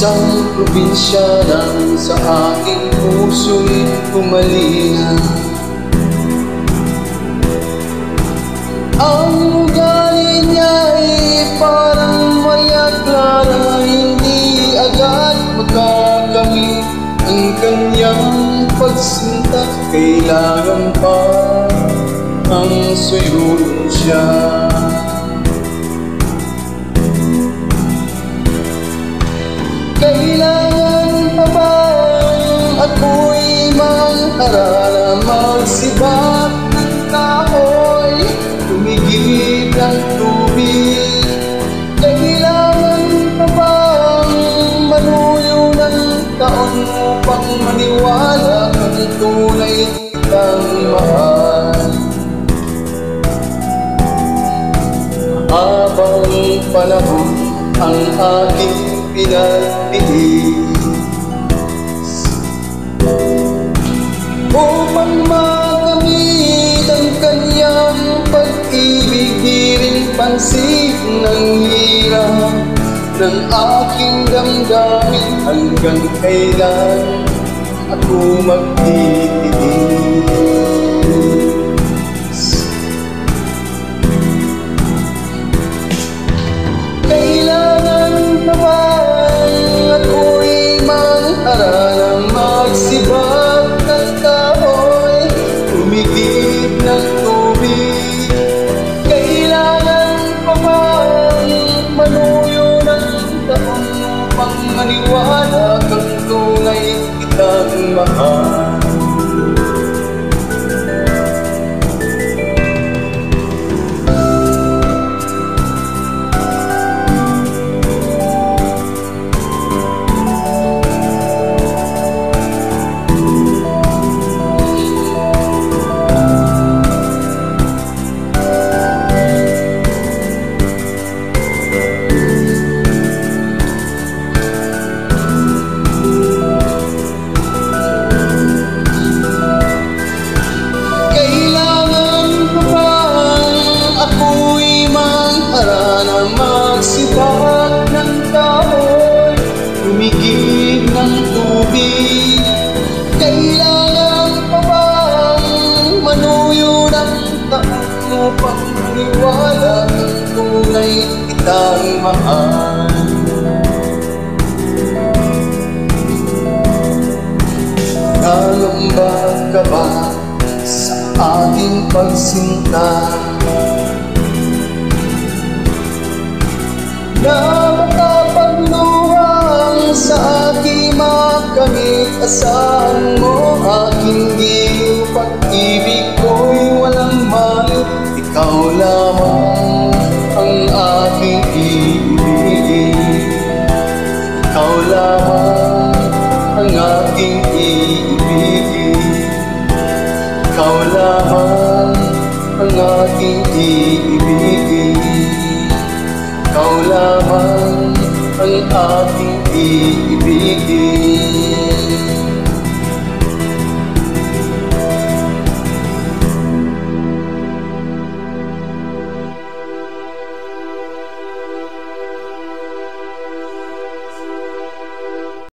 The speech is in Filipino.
isang probinsya lang sa aking puso'y humalina. Ang ugali niya'y parang mayaglara, hindi agad makakamit ang kanyang pagsinta. Kailangan pa ang suyuin siya. Kailangan pa bang ako'y mangharana, magsibak ng kahoy, tumigil ng tubig? Kailangan pa bang manuyo ng taon upang maniwala kang tunay kitang mahal? Habang panahon ang aking pinagtiis upang makamit ang kanyang pag-ibig, di rin pansin ng hirap ng aking damdamin. Hanggang kailan ako magtitiis? Kailangan pa bang ako'y mangharana, magsibak ng kahoy, tumigil ng tubig? Kailangan pa bang manuyo ng taon upang maniwala kang tunay kitang mahal? Magsibak ng kahoy, tumigil ng tubig? Kailangan pa bang manuyo ng taon upang maniwala kang tunay kitang mahal? Nangamba ka ba sa aking pagsinta, na makapagluhang sa aking makamit? Asahan mo aking giliw, pag-ibig ko'y walang mali. Ikaw lamang ang aking iibigin, ikaw lamang ang aking iibigin, ikaw lamang ang aking iibigin, ikaw lamang ang aking iibigin.